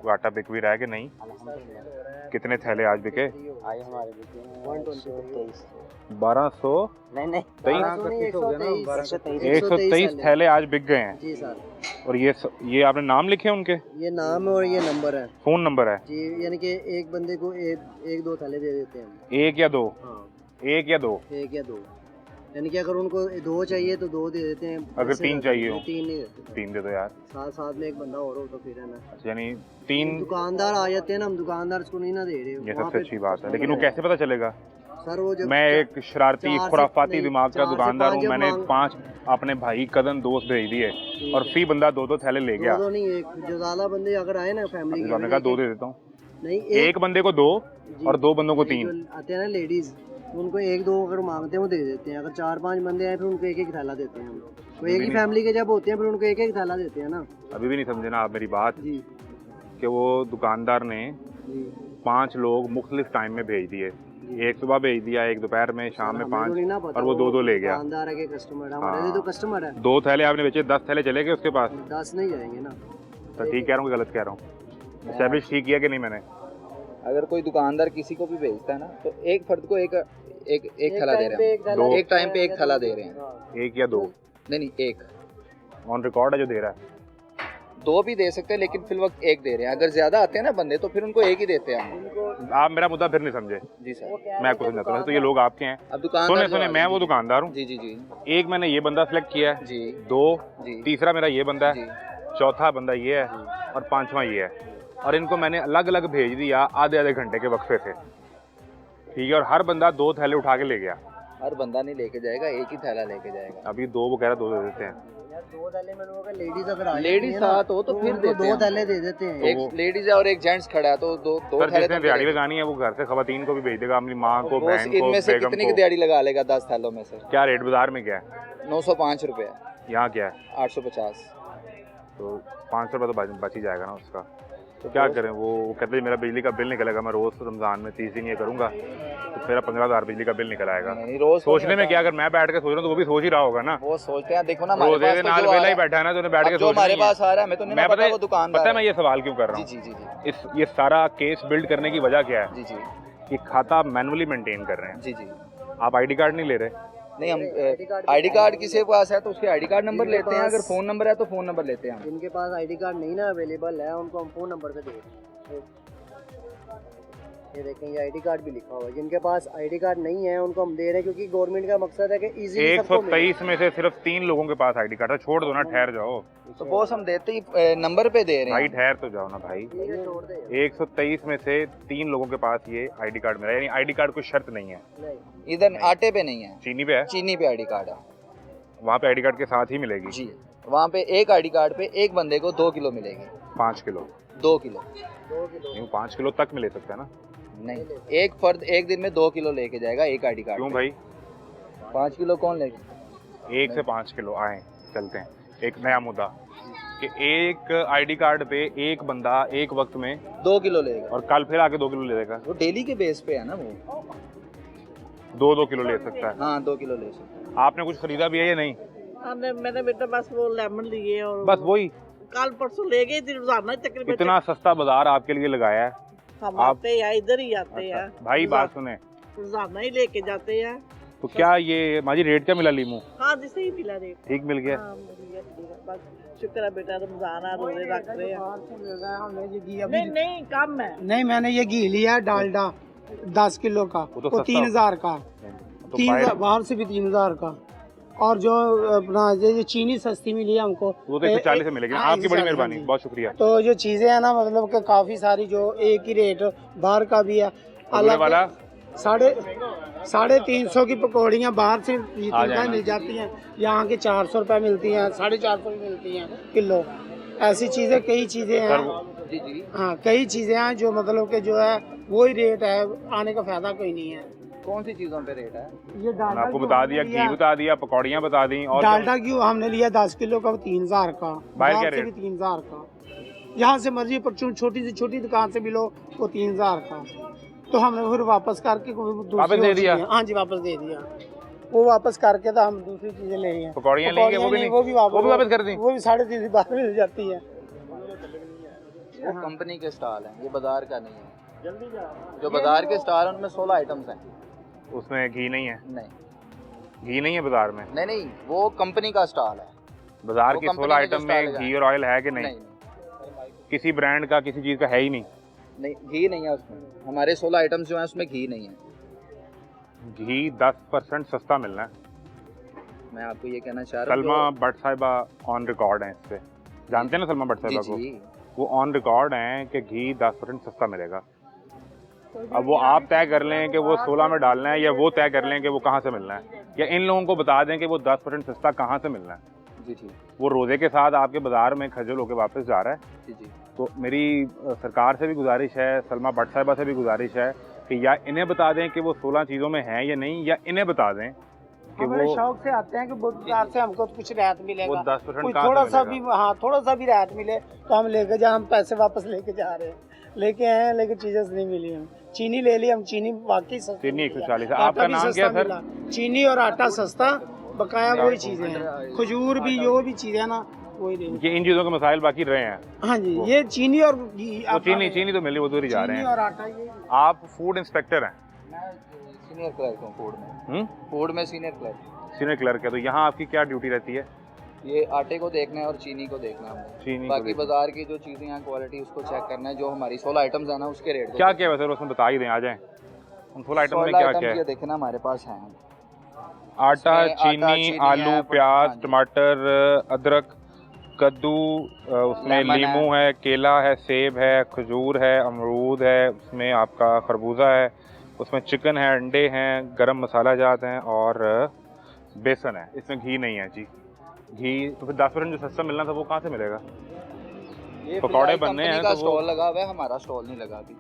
वो आटा बिक भी रहा है कि नहीं? कितने थैले आज बिके? आज हमारे बिके 123 1200 नहीं 123 थैले आज बिक गए हैं जी सर। और ये आपने नाम लिखे हैं उनके? ये नाम और ये नंबर है, फोन नंबर है जी। यानी कि एक बंदे को एक दो थैले दे देते हैं। एक या दो? हाँ, एक या दो? एक या दो, यानी कि अगर उनको दो चाहिए तो दो दे देते हैं, अगर तीन चाहिए हो? तीन नहीं देते। तीन दे दो यार। साथ साथ में एक बंदा और हो तो फिर है ना, यानी तीन दुकानदार आ जाते हैं ना, हम दुकानदार को नहीं ना दे रहे। ये सबसे अच्छी बात है। लेकिन वो कैसे पता चलेगा? सर वो जब मैं एक शरारती खुराफाती दिमाग का दुकानदार हूँ, मैंने 5 अपने भाई कदम दोस्त भेज दिए और फी बंदा 2-2 थैले ले गया। दो नहीं, एक जो ज्यादा बंदे अगर आए ना फैमिली के, मैंने कहा 2 दे देता हूँ। नहीं, एक बंदे को 2 और 2 बंदों को 3 आते हैं ना लेडीज, उनको एक दो अगर मांगते हैं वो दे देते हैं। अगर 4-5 बंदे आए फिर उनको एक एक थैला देते हैं हम लोग। वो एक ही फैमिली के जब होते हैं फिर उनको एक एक थैला देते हैं ना। अभी भी नहीं समझे ना आप मेरी बात जी कि वो दुकानदार ने 5 लोग मुख्तलिफ टाइम में भेज दिए। एक सुबह भेज दिया, एक दोपहर में, शाम में 5 और वो 2-2 ले गया। दुकानदार है कि कस्टमर है, हमारे तो कस्टमर है। 2 थैले आपने बेचे, 10 थैले चले गए उसके पास। 10 नहीं जाएंगे ना। तो ठीक कह रहा हूँ, गलत कह रहा हूँ? एस्टैब्लिश ठीक किया कि नहीं मैंने? अगर कोई दुकानदार किसी को भी भेजता है ना तो एक फर्द को एक थैला दे रहे हैं, एक टाइम पे एक थैला दे रहे हैं। एक या 2? नहीं एक ऑन रिकॉर्ड है जो दे रहा है। 2 भी दे सकते हैं लेकिन फिल वक्त एक दे रहे हैं। अगर ज्यादा आते हैं ना बंदे तो फिर उनको एक ही देते हैं हम। आप मेरा मुद्दा फिर नहीं समझे। जी सर, मैं आपको समझाता हूँ। तो ये लोग आपके हैं। अब दुकानदार सुने मैं वो दुकानदार हूँ। जी जी जी एक मैंने ये बंदा सिलेक्ट किया है, जी 2 जी तीसरा मेरा ये बंदा जी है, चौथा बंदा ये है और 5वां ये है। और इनको मैंने अलग अलग भेज दिया आधे घंटे के वक्फे से, ठीक है। और हर बंदा 2 थैले उठा के ले गया। हर बंदा नहीं लेके जाएगा, एक ही थैला लेके जाएगा। अभी 2 वो कह रहा 2 दे देते हैं। 2 थैले में लोगों का लेडीज अगर आ लेडीज साथ हो तो फिर देते हैं। 2 थैले दे देते हैं। एक लेडीज है और एक जेंट्स खड़ा है तो दो थैले। जिसने दिहाड़ी लगानी है वो घर से खवातीन को भी भेज देगा, अपनी माँ को, बहन को, इनमें से बेगम कितनी की को। दिहाड़ी लगा लेगा 10 थैलों में से? क्या रेट बाजार में क्या है? 905 रुपये। यहाँ क्या है? 850। तो 500 रुपये तो बच ही जाएगा ना उसका। तो क्या करें? वो कहते हैं मेरा बिजली का बिल निकलेगा, मैं रोज रमजान में 30 दिन ये करूंगा तो मेरा 15,000 बिजली का बिल निकल आएगा। रोज सोचने में क्या, अगर मैं बैठ के सोच रहा हूँ तो वो भी सोच ही रहा होगा ना। वो सोचते हैं, देखो ना रोजे के नाल वेला ही बैठा है ना, तो बैठ के जो हमारे पास आ रहा है हमें तो नहीं पता वो दुकानदार। पता है मैं ये सवाल क्यों कर रहा हूँ? जी जी जी ये सारा केस बिल्ड करने की वजह क्या है? जी जी कि खाता मैनुअली मेंटेन कर रहे हैं। जी जी। आप आईडी कार्ड नहीं ले रहे? नहीं, हम आईडी कार्ड किसी के पास है तो उसके आईडी कार्ड नंबर लेते हैं। अगर फोन नंबर है तो फोन नंबर लेते हैं हम। जिनके पास आईडी कार्ड नहीं ना अवेलेबल है उनको हम फोन नंबर पे दे देते हैं। ये देखें, ये आईडी कार्ड भी लिखा हुआ है। जिनके पास आईडी कार्ड नहीं है उनको हम दे रहे हैं क्योंकि गवर्नमेंट का मकसद है कि इजीली सबको मिले। 123 में से सिर्फ 3 लोगों के पास आईडी कार्ड है। छोड़ दो ना, ठहर जाओ। तो बॉस हम देते ही नंबर पे दे रहे भाई हैं। ठहर तो जाओ ना भाई। 123 में से 3 लोगों के पास ये आईडी कार्ड मिला, यानी आईडी कार्ड कोई शर्त नहीं है। इधर आटे पे नहीं है, चीनी पे है। चीनी पे आईडी कार्ड है। वहाँ पे आईडी कार्ड के साथ ही मिलेगी जी। वहाँ पे एक आईडी कार्ड पे एक बंदे को 2 किलो मिलेगी। 5 किलो? 2 किलो 5 किलो तक मिले सकता है ना? नहीं, एक फर्द एक दिन में 2 किलो लेके जाएगा एक आईडी कार्ड। क्यों भाई? 5 किलो कौन लेगा? 1 से 5 किलो आए चलते हैं। एक नया मुद्दा कि एक आईडी कार्ड पे एक बंदा एक वक्त में 2 किलो लेगा और कल फिर आके 2 किलो ले लेगा। वो डेली के बेस पे है ना, वो 2-2 किलो ले सकता है। हाँ 2 किलो ले सकता है। आपने कुछ खरीदा भी है या नहीं? मैंने बेटा बस वो लेमन लिए और बस वही कल परसों ले गए थे रोजाना तकरीबन। इतना सस्ता बाजार आपके लिए लगाया है। हम आते हैं इधर ही आते हैं भाई बात सुने, रोजाना ही लेके जाते हैं। तो क्या ये माजी रेट क्या मिला लीमू? हाँ जिसे ही मिला रेट ठीक मिल गया। हाँ, मिल गया, बस शुक्र है बेटा, रमजान आ रोजे रख रहे हैं। नहीं कम है। नहीं, मैंने ये घी लिया डालडा 10 किलो का, वो तो वो सस्ता 3000 का, तो 3000 बाहर से भी 3000 का। और जो अपना ये चीनी सस्ती मिली है हमको, वो तो 140 से मिलेगी। आपकी बड़ी मेहरबानी, बहुत शुक्रिया। तो जो चीजें हैं ना, मतलब कि काफी सारी जो एक ही रेट बाहर का भी है अलग वाला 350 की पकौड़ियाँ बाहर से मिल जाती हैं, यहाँ के 400 रुपये मिलती हैं, 450 भी मिलती हैं किलो। ऐसी चीजें कई चीजें हैं। हाँ, कई चीजें हैं जो मतलब कि जो है वही रेट है, आने का फायदा कोई नहीं है। कौन सी चीजों पे रेट है? ये डालडा आपको बता दिया, घी बता दिया, पकौड़ियाँ बता दी। और डालडा घी हमने लिया 10 किलो का, 3000 का। बाहर क्या से रेट? भी 3000 का। यहाँ से मर्जी पर छोटी से छोटी दुकान से भी लो वो 3000 का। तो हमने फिर वापस करके वापस दे दिया? हाँ जी, वापस दे दिया। वो वापस करके तो हम दूसरी चीजें ले रही हैं। पकौड़ियाँ लेंगे वो भी नहीं, वो भी वापस कर दी। वो भी 350 बाहर मिल जाती है। वो कंपनी के स्टॉल हैं, ये बाजार का नहीं है। जो बाजार के स्टॉल हैं उनमें 16 आइटम्स हैं। उसमें घी नहीं है? नहीं घी नहीं है बाजार में? नहीं, वो कंपनी का स्टॉल है। बाजार वो की कंपनी 16 के आइटम जो में स्टॉल घी और ऑयल है कि नहीं? किसी ब्रांड का, किसी चीज़ का है ही नहीं? नहीं, घी नहीं है उसमें। हमारे 16 आइटम्स जो हैं उसमें घी नहीं है। घी 10% सस्ता मिलना है। मैं आपको ये कहना चाह रहा हूँ, सलमा भट्ट साहिबा ऑन रिकॉर्ड हैं इस पे, जानते हैं ना सलमा भट्ट साहिबा को? जी, वो ऑन रिकॉर्ड हैं कि घी 10% सस्ता मिलेगा। अब वो आप तय कर लें कि वो 16 में डालना है, या वो तय कर लें कि वो कहाँ से मिलना है, या इन लोगों को बता दें कि वो 10% सस्ता कहाँ से मिलना है। जी जी वो रोज़े के साथ आपके बाजार में खजल होकर वापस जा रहा है। जी जी। तो मेरी सरकार से भी गुजारिश है, सलमा भट्ट साहिबा से भी गुजारिश है कि या इन्हें बता दें कि वो 16 चीज़ों में है या नहीं, या इन्हें बता दें कि बड़े वो शौक से आते हैं कि बाजार से हमको कुछ रियायत मिलेगा, वो 10% कुछ कहाँ से थोड़ा सा भी, मिलेगा? हाँ थोड़ा सा भी रियायत मिले तो हम लेके जा, हम पैसे वापस लेके जा रहे हैं, लेके आए हैं लेकिन चीजें नहीं मिली। हम चीनी ले ली, हम चीनी वाकई सस्ती चीनी मिली है। 140। आटा आपका भी नाम सस्ता क्या है सर? मिला। चीनी और आटा सस्ता, बकाया वही चीजें हैं, खजूर भी, जो भी चीजें ना वही नहीं। ये इन चीज़ों के मसाइल बाकी रहे हैं। हाँ जी, ये चीनी और घी, वो चीनी तो मिली, वो दूर ही जा रहे चीनी हैं। और आटा ये। आप फूड इंस्पेक्टर हैं? मैं सीनियर क्लर्क हूँ फूड में। फूड में सीनियर क्लर्क। सीनियर क्लर्क है, तो यहाँ आपकी क्या ड्यूटी रहती है? ये आटे को देखना है और चीनी को देखना है हमने। चीनी को बाकी देखना। बाजार की जो चीज़ें हैं क्वालिटी उसको चेक करना है। जो हमारी 16 आइटम्स है ना उसके रेट क्या क्या वैसे उसमें बता ही दें, आ जाएं। उन 16 आइटम में क्या क्या है? ये देखना हमारे पास है। आटा, इसमें चीनी, चीनी आलू, है, प्याज, हाँ जी। टमाटर, अदरक, कद्दू, उसमें लेमन लीमू है, केला है, सेब है, खजूर है, अमरूद है, उसमें आपका खरबूजा है, उसमें चिकन है, अंडे हैं, गरम मसाला जात हैं और बेसन है। इसमें घी नहीं है जी। घी तो फिर 10% जो सस्ता मिलना था वो कहाँ से मिलेगा? ये पकौड़े फिलहाल बनने कंपनी हैं का तो वो- स्टॉल लगा हुआ है, हमारा स्टॉल नहीं लगा अभी।